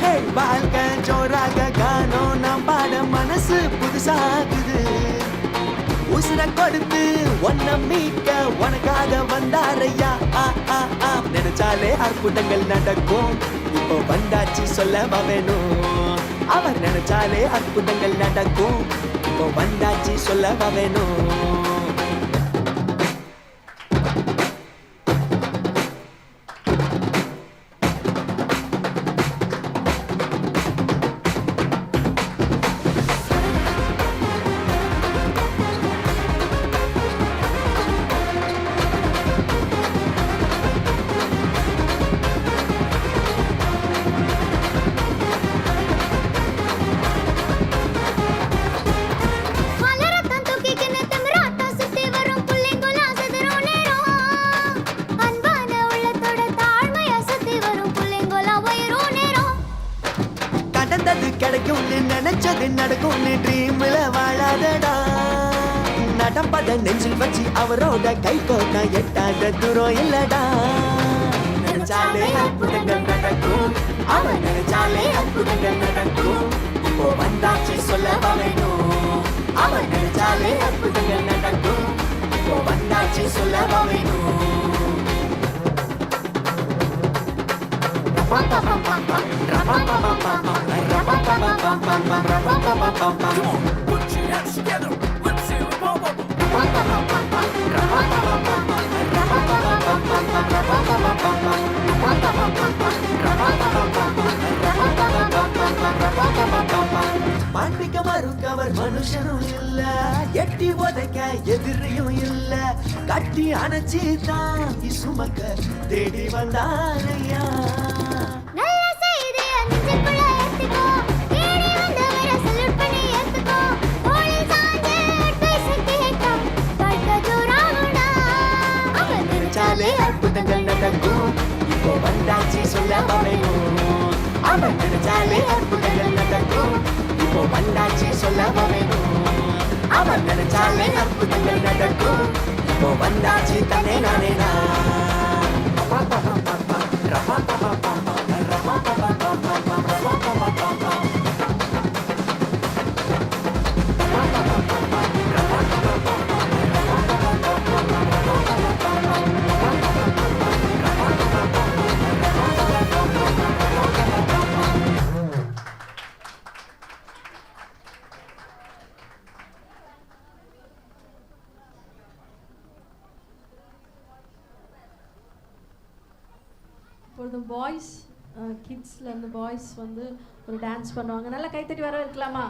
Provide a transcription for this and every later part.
ஹே வாழ்க்கை ஜோராக காணோம் நாம் பாட மனசு புதுசாகுது உசுர கொடுத்து ஒன்ன மீட்க உனக்காக வந்தாரையா நினைச்சாலே அற்புதங்கள் நடக்கும் இப்போ வந்தாச்சு சொல்லவா வேணும் அவர் நினைச்சாலே அற்புதங்கள் நடக்கும் இப்போ வந்தாச்சு சொல்லவா வேணும் கிடைக்கும்னு நினைச்சது நடக்கும்னு ட்ரீம்ல வாழாதடா நடப்பத நெஞ்சில் வச்சு அவரோட கை கோட்டா எட்டாத தூரம் இல்லடா நினைச்சாலே அற்புதங்கள் நடக்கும் அவன் நினைச்சாலே அற்புதங்கள் நடக்கும் இப்போ வந்தாச்சு சொல்லவா வேணும் அவன் நினைச்சாலே அற்புதங்கள் நடக்கும் இப்போ வந்தாச்சு சொல்லவா வேணும் Come on, put your hands together. Let's see the bubble. பாண்டிக்க மறுக்கவர் மனுஷனும் இல்ல எட்டி உதைக்க எதிரியும் இல்ல கட்டி அணைச்சி தாங்கி சுமக்க தேடி வந்தாரையா அற்புதங்கள் நடக்கும் இப்போ வந்தாச்சு சொல்லவா வேணும் அவன் நினைச்சாலே அற்புதங்கள் நடக்கும் இப்போ வந்தாச்சு சொல்லவா வேணும் அவன் நினைச்சாலே அற்புதங்கள் நடக்கும் இப்போ வந்தாச்சு தன்னே நானே For the boys, kidsல அந்த boys வந்து ஒரு டான்ஸ் பண்ணுவாங்க. நல்லா கைத்தட்டி வர இருக்கலாமா?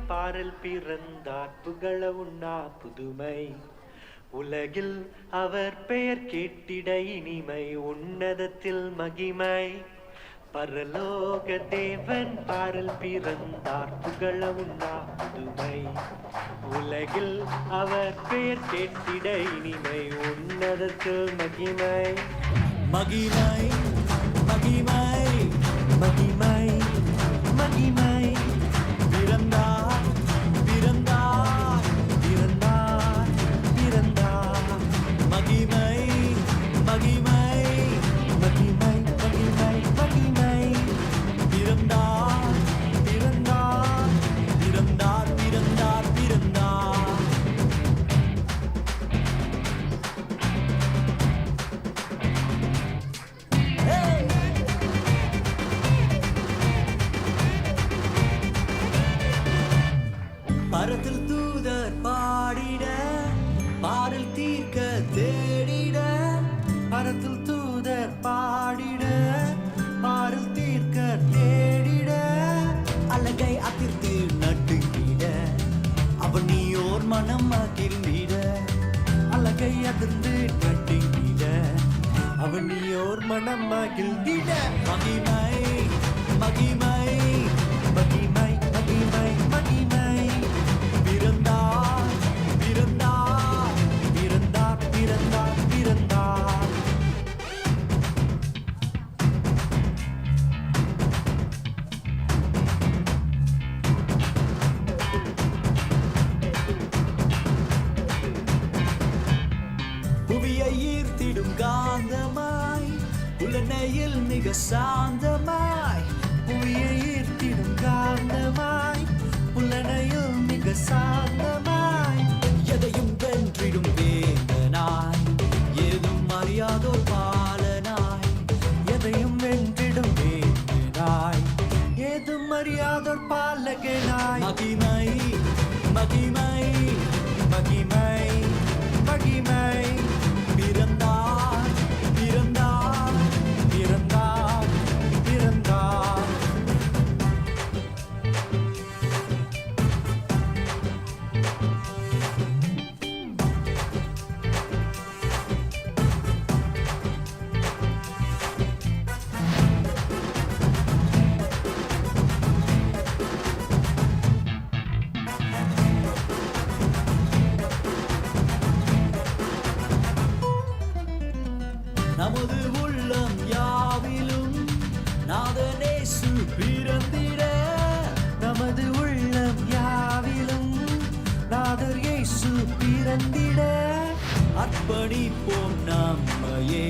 பாரில் பிறந்தார் புகழ உண்ணா புதுமை உலகில் அவர் பெயர் கேட்டிட இனிமை உன்னதத்தில் மகிமை பரலோக தேவன் பாரில் பிறந்தார் புகழ உண்ணா புதுமை உலகில் அவர் பெயர் கேட்டிட இனிமை உன்னதத்தில் மகிமை மகிமை மகிமை மகிமை மகிமை பிறந்தார் பிறந்தார் பிறந்தார் பிறந்தார் மகிமை மகிமை மகிமை மகிமை மகிமை பிறந்தார் பிறந்தார் பிறந்தார் பிறந்தார் பிறந்தார் பரத்தில் தூதர் பாடிட பாரில் தீர்க்க தேடிட பரத்தில் தூதர் பாடிட பாரில் தீர்க்க தேடிட அழகை அதிர்த்து நட்டுங்கிட மனம் மகிழ்ந்திட அழகை அதிர்ந்து கட்டிட அவனியோர் மனம் மகிழ்ந்திட மகிமை மகிமை மகிமை மகிமை மகிமை பிறந்தார் பிறந்தார் பிறந்தார் பிறந்தார் பிறந்தார் புவியை ஈர்த்திடும் காந்தமாய் புலனையில் மிக சாந்தமாய் புவியை ஈர்த்திடும் காந்தமாய் புலனையில் மிக சாந்தமாய் எதையும் வென்றிடும் வேந்தனாய் ஏதும் அறியாதோர் பாலனாய் எதையும் வென்றிடும் வேந்தனாய் ஏதும் அறியாதோர் பாலகனாய் மகிமை மகிமை மகிமை மகிமை பிறந்தார் பிறந்தார் பிறந்தார் பிறந்தார் நமது உள்ளம் யாவிலும் நாதனேசு பிறந்திட நமது உள்ளம் யாவிலும் நாதர் இயேசு பிறந்திட அர்ப்பணிப்போம் நம்மையே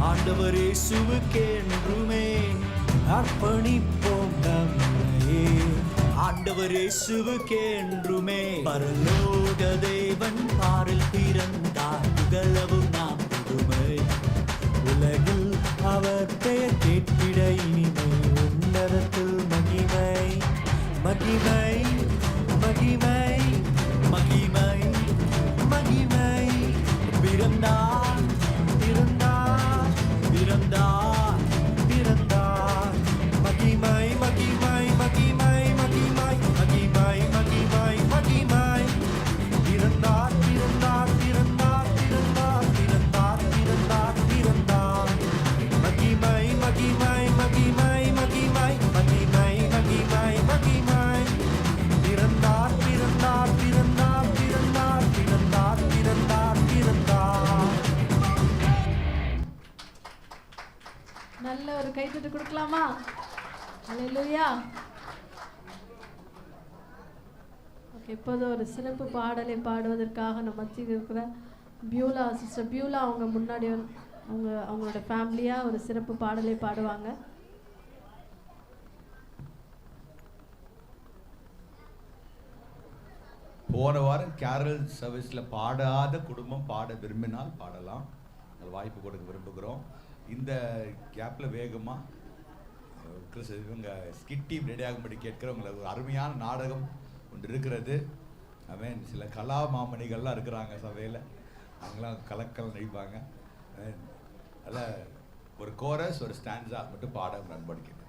ஆண்டவர் இயேசுவுக்கென்றுமே அர்ப்பணிப்போம் நம்மையே ஆண்டவர் இயேசுவுக்கென்றுமே பரலோக தேவன் பாரில் பிறந்தார் புகழவும் நாம் புதுமை உலகில் அவர் பெயர் கேட்டிட இனிமை உன்னதத்தில் மகிமை மகிமை மகிமை மகிமை மகிமை பிறந்தார் பிறந்தார் பிறந்தார் பிறந்தார் மகிமை மகிமை மகிமை மகிமை மகிமை மகிமை மகிமை பிறந்தார் பிறந்தார் பிறந்தார் பிறந்தார் பிறந்தார் பிறந்தார் பிறந்தார் மகிமை மகிமை மகிமை மகிமை மகிமை மகிமை மகிமை பிறந்தார் பிறந்தார் பிறந்தார் பிறந்தார் பிறந்தார் பிறந்தார் பிறந்தார். நல்ல ஒரு கைத்தட்டு கொடுக்கலாமா? அல்லேலூயா. ஓகே, இப்போது ஒரு சிறப்பு பாடலை பாடுவதற்காக நம்ம மத்தியில் இருக்கிற பியூலா சிஸ்டர் பியூலா அவங்க முன்னாடி அவங்களோட ஃபேமிலியாக ஒரு சிறப்பு பாடலை பாடுவாங்க. போன வாரம் கேரல் சர்வீஸில் பாடாத குடும்பம் பாட விரும்பினால் பாடலாம், அது வாய்ப்பு கொடுக்க விரும்புகிறோம். இந்த கேப்பில் வேகமாக இவங்க ஸ்கிட் டீம் ரெடியாகும்படி கேட்குறவங்களை ஒரு அருமையான நாடகம் ஒன்று இருக்கிறது. அவன் சில கலா மாமணிகள்லாம் இருக்கிறாங்க சபையில், அவங்களாம் கலக்கல் நடிப்பாங்க. அதில் ஒரு கோரஸ் ஒரு ஸ்டான்ஸா மட்டும் பாட நண்படி கேட்குறேன்.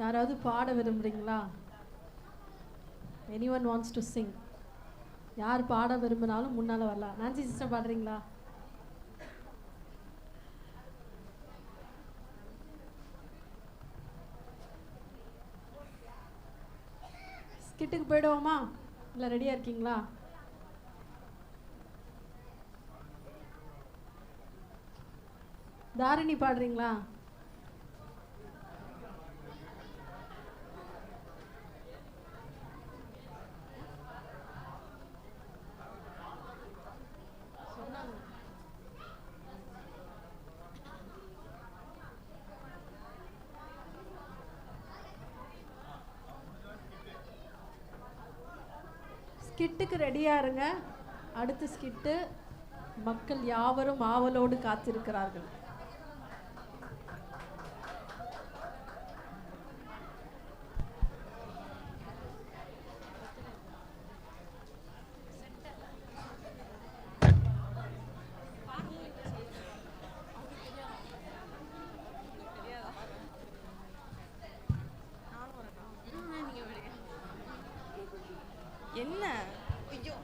யாராவது பாட விரும்புகிறீங்களா? anyone wants to sing? யார் பாட விரும்பினாலும் முன்னால் வரலாம். நான்சி சிஸ்டர் பாடுறீங்களா? ஸ்கிட்டுக்கு போயிடுவோமா? இல்லை ரெடியாக இருக்கீங்களா? தாரிணி பாடுறீங்களா? ஸ்கிட்டுக்கு ரெடியாக இருங்க. அடுத்த ஸ்கிட்டு மக்கள் யாவரும் ஆவலோடு காத்திருக்கிறார்கள். என்ன ஐயோ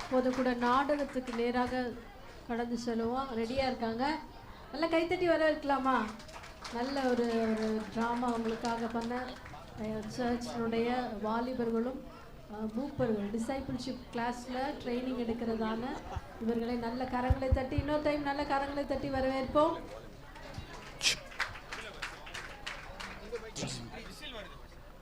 இப்போது கூட நாடகத்துக்கு நேராக கடந்து செல்லுவோம். ரெடியாக இருக்காங்க? நல்லா கைத்தட்டி வரவேற்கலாமா? நல்ல ஒரு ஒரு ட்ராமா உங்களுக்காக பண்ண சர்ச்சினுடைய வாலிபர்களும் மூப்பர்கள் டிசைபிள்ஷிப் கிளாஸில் ட்ரைனிங் எடுக்கிறதான இவர்களை நல்ல கரங்களை தட்டி இன்னொரு டைம் நல்ல கரங்களை தட்டி வரவேற்போம்.